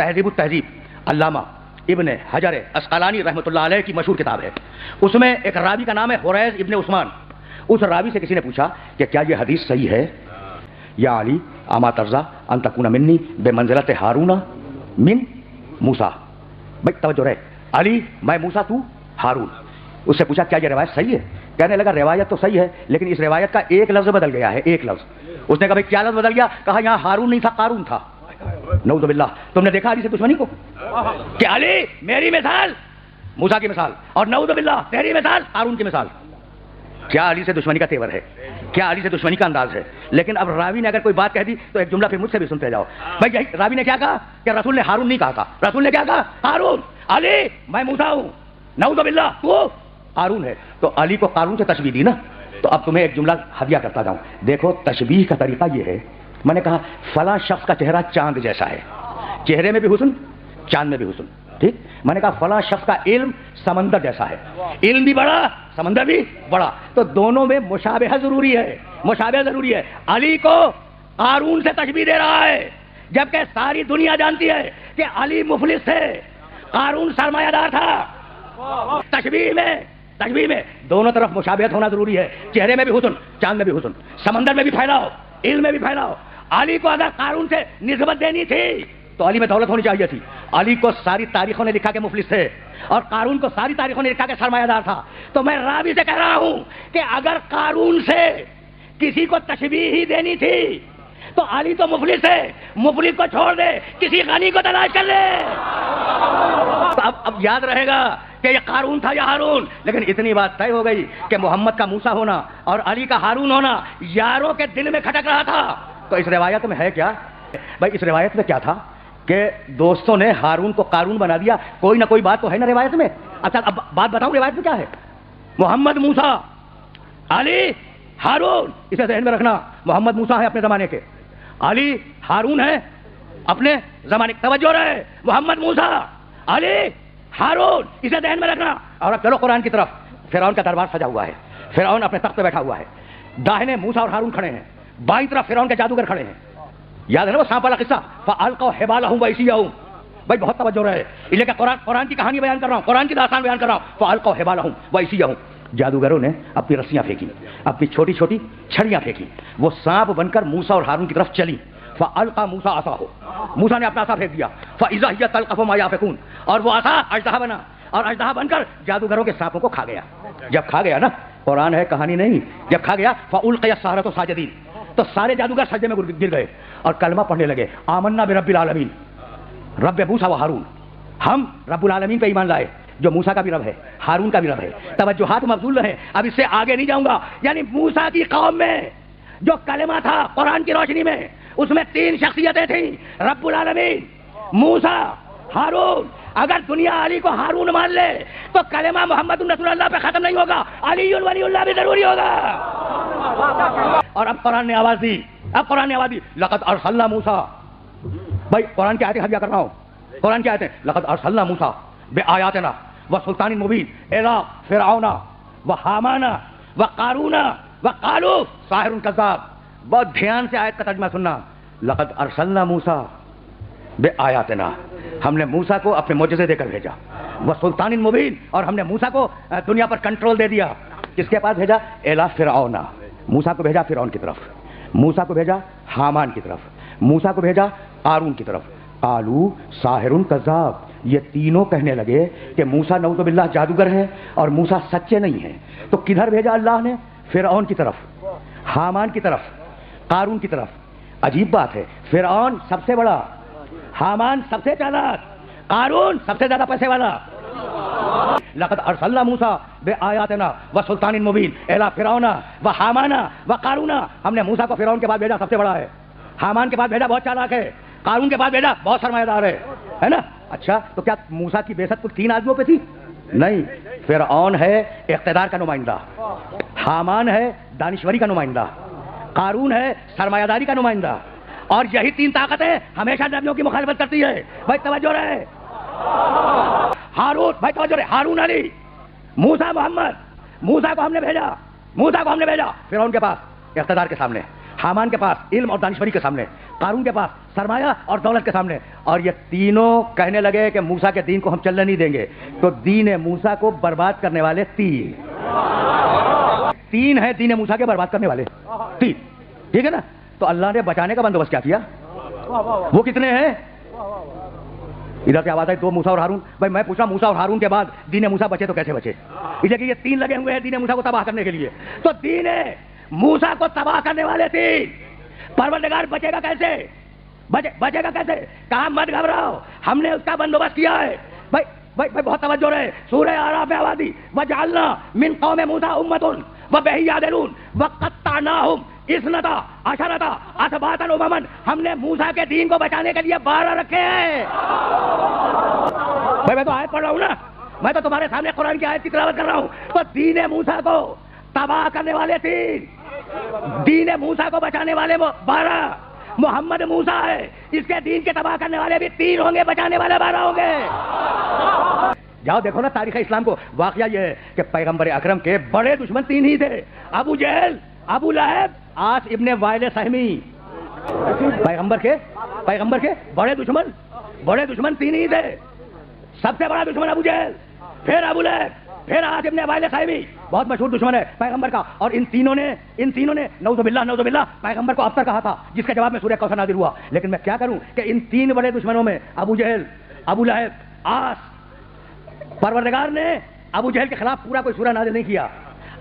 تہذیب التہذیب علامہ ابن حجر اسقلانی رحمۃ اللہ علیہ کی مشہور کتاب ہے. اس میں ایک راوی کا نام ہے حریث ابن عثمان. اس راوی سے کسی نے پوچھا کہ کیا یہ حدیث صحیح ہے؟ یا علی اما ترضا ان تکون منی بمنزلت ہارون من موسیٰ. بھائی توجہ رہے، علی میں موسیٰ تو ہارون. اس سے پوچھا کیا یہ روایت صحیح ہے؟ کہنے لگا روایت تو صحیح ہے لیکن اس روایت کا ایک لفظ بدل گیا ہے، ایک لفظ. اس نے کہا بھائی کیا لفظ بدل گیا؟ کہا یہاں ہارون نہیں تھا، قارون تھا. نعوذ باللہ. تم نے دیکھا علی سے دشمنی کو کہ علی میری مثال موسیٰ کی مثال اور نعوذ باللہ تیری مثال قارون کی مثال. کیا علی سے دشمنی کا تیور ہے؟ کیا علی سے دشمنی کا انداز ہے؟ لیکن اب راوی نے اگر کوئی بات کہہ دی تو ایک جملہ پھر مجھ سے بھی سنتے جاؤ. بھائی یہی راوی نے کیا کہا کہ رسول نے ہارون نہیں کہا تھا. رسول نے کیا کہا؟ ہارون. علی میں موسیٰ ہوں، نعوذ باللہ تو قارون ہے. تو علی کو قارون سے تشبیہ دی نا. تو اب تمہیں ایک جملہ ہدیہ کرتا جاؤں. دیکھو تشبیہ کا طریقہ یہ ہے، میں نے کہا فلاں شخص کا چہرہ چاند جیسا ہے، چہرے میں بھی حسن چاند میں بھی حسن. ٹھیک. میں نے کہا فلاں شخص کا علم سمندر جیسا ہے، علم بھی بڑا سمندر بھی بڑا. تو دونوں میں مشابہہ ضروری ہے، مشابہہ ضروری ہے. علی کو قارون سے تشبیہ دے رہا ہے جبکہ ساری دنیا جانتی ہے کہ علی مفلس ہے، قارون سرمایہ دار تھا. تشبیہ میں دونوں طرف مشابہت ہونا ضروری ہے. چہرے میں بھی حسن چاند میں بھی حسن، سمندر میں بھی پھیلاؤ علم میں بھی پھیلاؤ. علی کو اگر قارون سے نسبت دینی تھی تو علی میں دولت ہونی چاہیے تھی. علی کو ساری تاریخوں نے لکھا کہ مفلس تھے اور قارون کو ساری تاریخوں نے لکھا کہ سرمایہ دار تھا. تو میں راوی سے کہہ رہا ہوں کہ اگر قارون سے کسی کو تشبیہ ہی دینی تھی تو علی تو مفلس ہے، مفلس کو چھوڑ دے، کسی غنی کو تلاش کر لے. تو اب یاد رہے گا کہ یہ قارون تھا یا ہارون. لیکن اتنی بات طے ہو گئی کہ محمد کا موسیٰ ہونا اور علی کا ہارون ہونا یاروں کے دل میں کھٹک رہا تھا. تو اس روایت میں ہے کیا؟ بھائی اس روایت میں کیا تھا کہ دوستوں نے ہارون کو قارون بنا دیا. کوئی نہ کوئی بات تو ہے نا روایت میں. اچھا اب بات بتاؤں روایت میں کیا ہے. محمد موسیٰ، علی، ہارون. اسے ذہن میں رکھنا. محمد موسیٰ ہے اپنے زمانے کے، علی ہارون ہے اپنے زمانے کے. توجہ رہے، محمد موسیٰ، علی، ہارون. اسے ذہن میں رکھنا. اور اب چلو قرآن کی طرف. فرعون کا دربار سجا ہوا ہے، فرعون اپنے تخت پہ بیٹھا ہوا ہے، داہنے موسیٰ اور ہارون کھڑے ہیں، بائیں طرف فرعون کے جادوگر کھڑے ہیں. یاد ہے نا وہ سانپ والا قصہ، فَأَلْقَوْا حِبَالَهُمْ وَعِصِيَّهُمْ. بھائی بہت توجہ رہے، اس لیے کہ قرآن کی کہانی بیان کر رہا ہوں، قرآن کی داستان بیان کر رہا ہوں. فَأَلْقَوْا حِبَالَهُمْ وَعِصِيَّهُمْ. جادوگروں نے اپنی رسیاں پھینکی، اپنی چھوٹی چھوٹی چھڑیاں پھینکی، وہ سانپ بن کر موسیٰ اور ہارون کی طرف چلی. فَأَلْقَى مُوسَىٰ عَصَاهُ. موسیٰ نے اپنا عصا پھینک دیا. فَإِذَا هِيَ تَلْقَفُ مَا يَأْفِكُونَ. اور وہ عصا اژدہا بنا اور اژدہا بن کر جادوگروں کے سانپوں کو کھا گیا. جب کھا گیا نا، قرآن ہے کہانی نہیں، جب کھا گیا فَأُلْقِيَ السَّحَرَةُ ساجدين. تو سارے جادوگر سجدے میں گر گئے اور کلمہ پڑھنے لگے. آمنا برب العالمین، رب موسیٰ و ہارون. ہم رب العالمین پہ ایمان لائے جو موسیٰ کا بھی رب ہے، ہارون کا بھی رب ہے. توجہات مبذول رہے، اب اس سے آگے نہیں جاؤں گا. یعنی موسیٰ کی قوم میں جو کلمہ تھا قرآن کی روشنی میں، اس میں تین شخصیتیں تھیں، رب العالمین، موسیٰ، ہارون. اگر دنیا علی کو ہارون مان لے تو کلمہ محمد رسول اللہ پہ ختم نہیں ہوگا، علی ولی اللہ بھی ضروری ہوگا. اور اب قرآن نے آواز دی، لقد ارسلنا موسیٰ. بھائی قرآن کی آیتیں ہدیہ کر رہا ہوں، قرآن کی آیتیں. لقد ارسلنا موسیٰ بآیاتنا وسلطان مبین الی فرعون وحامان وقارون وقالوا ساحر کذاب. بہت دھیان سے آیت کا ترجمہ سننا. لقد ارسلنا موسیٰ بآیاتنا، ہم نے موسیٰ کو اپنے معجزے دے کر بھیجا. وسلطان مبین، اور ہم نے موسیٰ کو دنیا پر کنٹرول دے دیا. کس کے پاس بھیجا؟ الی فرعون. موسیٰ کو بھیجا فرعون کی طرف، موسیٰ کو بھیجا حامان کی طرف، موسیٰ کو بھیجا قارون کی طرف. قالوا ساحر کذاب. یہ تینوں کہنے لگے کہ موسیٰ نعوذ باللہ جادوگر ہے اور موسیٰ سچے نہیں ہیں. تو کدھر بھیجا اللہ نے؟ فرعون کی طرف، حامان کی طرف، قارون کی طرف. عجیب بات ہے، فرعون سب سے بڑا، حامان سب سے چالاک، قارون سب سے زیادہ پیسے والا. لقد ارسلنا موسیٰ بآیاتنا وسلطان مبین الی فرعون وحامان وقارون. ہم نے موسیٰ کو فرعون کے بعد بھیجا، سب سے بڑا ہے. حامان کے بعد بھیجا، بہت چالاک ہے. قارون کے بعد بھیجا، بہت سرمایہ دار ہے نا. اچھا تو کیا موسیٰ کی بعثت کچھ تین آدمیوں پہ تھی؟ نہیں. فرعون ہے اقتدار کا نمائندہ، حامان ہے دانشوری کا نمائندہ، قارون ہے سرمایہ داری کا نمائندہ. اور یہی تین طاقتیں ہمیشہ نبیوں کی مخالفت کرتی ہے. بھائی توجہ رہے. ہارون، بھائی توجہ رہے، ہارون علی، موسیٰ محمد. موسیٰ کو ہم نے بھیجا فرعون کے پاس اقتدار کے سامنے، حامان کے پاس علم اور دانشوری کے سامنے، قارون کے پاس سرمایہ اور دولت کے سامنے، اور یہ تینوں کہنے لگے کہ موسیٰ کے دین کو ہم چلنے نہیں دیں گے. تو دین موسیٰ کو برباد کرنے والے تین ہیں، دین موسیٰ کے برباد کرنے والے تین. ٹھیک ہے نا؟ تو اللہ نے بچانے کا بندوبست کیا کیا؟ وہ کتنے ہیں؟ ادھر سے آواز آئی 2 موسیٰ اور ہارون. بھائی میں پوچھا موسیٰ اور ہارون کے بعد دین موسیٰ بچے تو کیسے بچے؟ اس لیے کہ یہ 3 لگے ہوئے ہیں دین موسیٰ کو تباہ کرنے کے لیے. تو دین موسیٰ کو تباہ کرنے والے 3، پروردگار بچے گا کیسے؟ بچے گا کیسے؟ کہا مت گھبراؤ، ہم نے اس کا بندوبست کیا ہے. بھائی بہت توجہ رہے. سورہ اعراف میں آواز دی وجعلنا من قوم موسیٰ امۃ وبہ یعدلون وقطعناہم اثنتا عشرۃ اسباطا امما. ہم نے موسیٰ کے دین کو بچانے کے لیے 12 رکھے ہیں. بھائی میں تو آیت پڑھ رہا ہوں نا، میں تو تمہارے سامنے قرآن کی آیت کی تلاوت کر رہا ہوں. تو دین موسیٰ کو تباہ کرنے والے 3، دین موسیٰ کو بچانے والے 12. محمد موسیٰ ہے، اس کے دین کے تباہ کرنے والے بھی 3 ہوں گے، بچانے والے 12 ہوں گے. جاؤ دیکھو نا تاریخ اسلام کو. واقعہ یہ ہے کہ پیغمبر اکرم کے بڑے دشمن 3 ہی تھے: ابو جہل، ابو لہب، عاص ابن وائل سہمی. پیغمبر کے بڑے دشمن 3 ہی تھے. سب سے بڑا دشمن ابو جہل، پھر ابو لہب، پھر عاص ابن وائل سہمی. بہت مشہور دشمن ہے پیغمبر کا. اور ان تینوں نے نعوذ باللہ پیغمبر کو ابتر کہا تھا، جس کے جواب میں سورہ کوثر نازل ہوا. لیکن میں کیا کروں کہ ان 3 بڑے دشمنوں میں ابو جہل، ابو لہب، عاص، پروردگار نے ابو جہل کے خلاف پورا کوئی سورہ نازل نہیں کیا.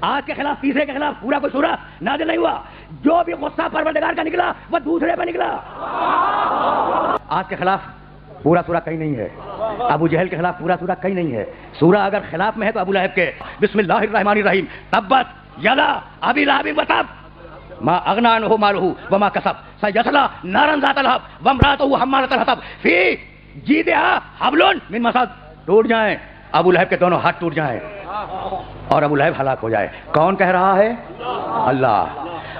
آج کے خلاف، تیسرے کے خلاف پورا کوئی سورہ نازل نہیں ہوا. جو بھی غصہ پروردگار کا نکلا وہ دوسرے پہ نکلا. آج کے خلاف پورا سورہ کہیں نہیں ہے، ابو جہل کے خلاف پورا سورہ کہیں نہیں ہے. سورہ اگر خلاف میں ہے تو ابو لہب کے. بسم اللہ الرحمن الرحیم. تبت یدا ابی لہب وتب ما اغنی عنہ مالہ وما کسب سیصلی نارا ذات لہب وامرأتہ حمالۃ الحطب فی جیدہا حبل من مسد. ٹوٹ جائیں ابو لہب کے دونوں ہاتھ، ٹوٹ جائیں اور ابو لہب ہلاک ہو جائے. کون کہہ رہا ہے؟ اللہ.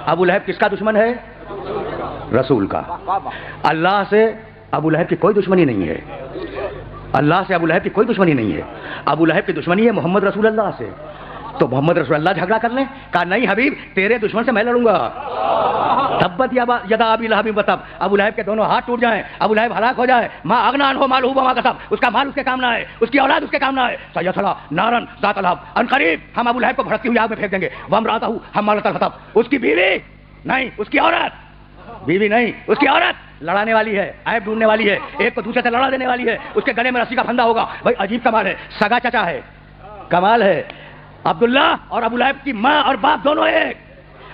ابو لہب کس کا دشمن ہے؟ رسول کا. اللہ سے ابو لہب کی کوئی دشمنی نہیں ہے. اللہ سے ابو لہب کی کوئی دشمنی نہیں ہے. ابو لہب کی دشمنی ہے محمد رسول اللہ سے. تو محمد رسول اللہ جھگڑا کر لیں؟ کہا نہیں حبیب، تیرے دشمن سے میں لڑوں گا. تبت یدا ابی لہب وتب. ابو لہب کے دونوں ہاتھ ٹوٹ جائیں، ابو لہب ہلاک ہو جائے. ما اغنی عنہ مالہ وما کسب. اس کا مال اس کے کام نہ آئے، اس کی اولاد اس کے کام نہ آئے. سیصلی نارا ذات لہب. ان قریب ہم ابو لہب کو بھڑکتی ہوئی آگ میں پھینک دیں گے. وامرأتہ حمالۃ الحطب. اس کی بیوی نہیں، اس کی عورت، بیوی نہیں، اس کی عورت لڑانے والی ہے، عیب ڈھونڈنے والی ہے، ایک کو دوسرے سے لڑا دینے والی ہے. اس کے گلے میں رسی کا پھندا ہوگا. بھائی عجیب کمال ہے. سگا چچا ہے، کمال ہے. عبداللہ اور ابو لہب کی ماں اور باپ دونوں ایک.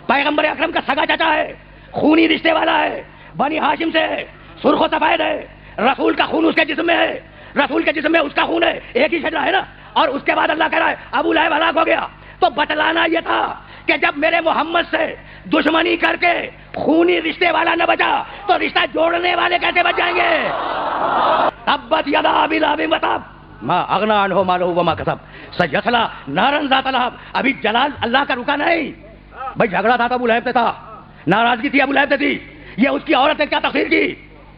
پیغمبر اکرم کا سگا چچا ہے، خونی رشتے والا ہے، بنی ہاشم سے ہے، سرخ و سفید ہے. رسول کا خون اس کے جسم میں ہے، رسول کے جسم میں اس کا خون ہے. ایک ہی شجرہ ہے نا. اور اس کے بعد اللہ کہہ رہا ہے ابو لہب ہلاک ہو گیا. تو بتلانا یہ تھا کہ جب میرے محمد سے دشمنی کر کے خونی رشتے والا نہ بچا تو رشتہ جوڑنے والے کیسے بچ جائیں گے؟ تبت یدا ابی لہب وتب ما اغنی عنہ مالہ وما کسب سیصلی نارا ذات لہب. ابھی جلال اللہ کا رکا نہیں. بھائی جھگڑا تھا تو ابو لہب سے تھا، ناراضگی تھی ابو لہب سے تھی. یہ اس کی عورت نے کیا تقریر کی؟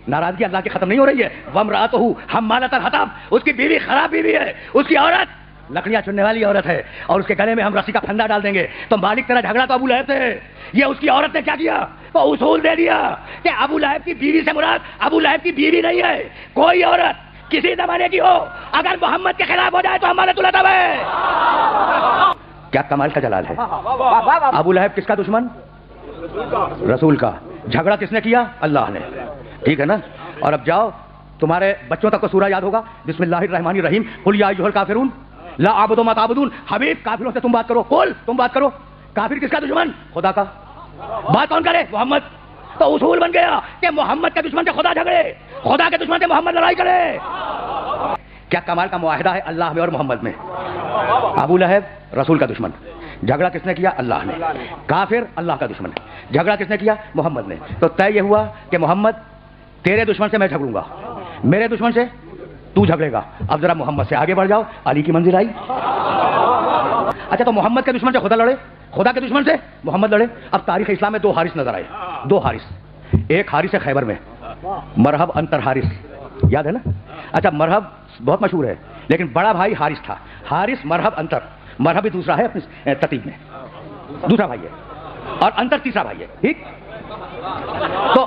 ناراضگی اللہ کی ختم نہیں ہو رہی ہے. وامرأتہ حمالۃ الحطب. اس کی بیوی خراب بیوی ہے، اس کی عورت لکڑیاں چننے والی عورت ہے، اور اس کے گلے میں ہم رسی کا پھندا ڈال دیں گے. تو مالک تیرا جھگڑا تو ابو لہب سے ہے. یہ اس کی عورت نے کیا کیا؟ تو اصول دے دیا کہ ابو لہب کی بیوی سے مراد ابو لہب کی بیوی نہیں ہے. کوئی عورت کسی زمانے کی ہو اگر محمد کے خلاف ہو جائے تو حمالۃ الحطب ہے. کیا کمال کا جلال ہے. ابو لہب کس کا دشمن؟ رسول کا. جھگڑا کس نے کیا؟ اللہ نے. ٹھیک ہے نا. اور اب جاؤ، تمہارے بچوں تک کو سورہ یاد ہوگا. بسم اللہ الرحمن الرحیم. قل یا ایھا الکافرون لا اعبد ما تعبدون. حبیب کافروں سے تم بات کرو. قل تم بات کرو. کافر کس کا دشمن؟ خدا کا. بات کون کرے؟ محمد. تو اصول بن گیا کہ محمد کے دشمن سے خدا جھگڑے، خدا کے دشمن سے محمد لڑائی کرے. کیا کمال کا معاہدہ ہے اللہ میں اور محمد میں. ابو لہب رسول کا دشمن. جھگڑا کس نے کیا؟ اللہ نے. کافر اللہ کا دشمن. جھگڑا کس نے کیا؟ محمد نے. تو طے یہ ہوا کہ محمد تیرے دشمن سے میں جھگڑوں گا، میرے دشمن سے تو جھگڑے گا. اب ذرا محمد سے آگے بڑھ جاؤ، علی کی منزل آئی. اچھا تو محمد کے دشمن سے خدا لڑے، خدا کے دشمن سے محمد لڑے. اب تاریخ اسلام میں 2 حارث نظر آئے. 2 حارث. ایک حارث ہے خیبر میں، مرہب انتر حارث، یاد ہے نا. اچھا مرہب بہت مشہور ہے، لیکن بڑا بھائی حارث تھا. حارث مرہب انتر. مرہب بھی دوسرا ہے اپنی ترتیب میں، دوسرا بھائی ہے، اور انتر تیسرا بھائی ہے. ٹھیک. تو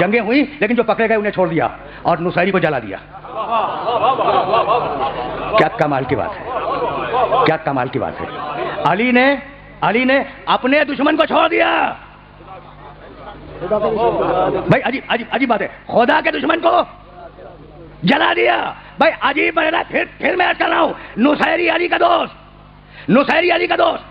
جنگیں ہوئی لیکن جو پکڑے گئے انہیں چھوڑ دیا اور نصیری کو جلا دیا. کیا کمال کی بات ہے, کیا کمال کی بات ہے. علی نے اپنے دشمن کو چھوڑ دیا. بھائی عجیب بات ہے, خدا کے دشمن کو جلا دیا. بھائی عجیب ہے نا. پھر میں کر رہا ہوں, نصیری علی کا دوست, نصیری علی کا دوست,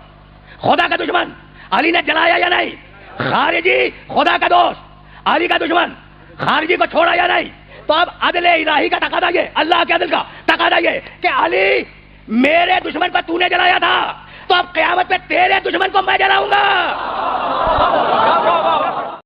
خدا کا دشمن, علی نے جلایا یا نہیں؟ خارجی خدا کا دوست علی کا دشمن, خارجی کو چھوڑا یا نہیں؟ تو اب عدل الہی کا تقاضا یہ, اللہ کے عدل کا تقاضا یہ کہ علی میرے دشمن کو تو نے جلایا تھا, تو اب قیامت پہ تیرے دشمن کو میں جلاؤں گا.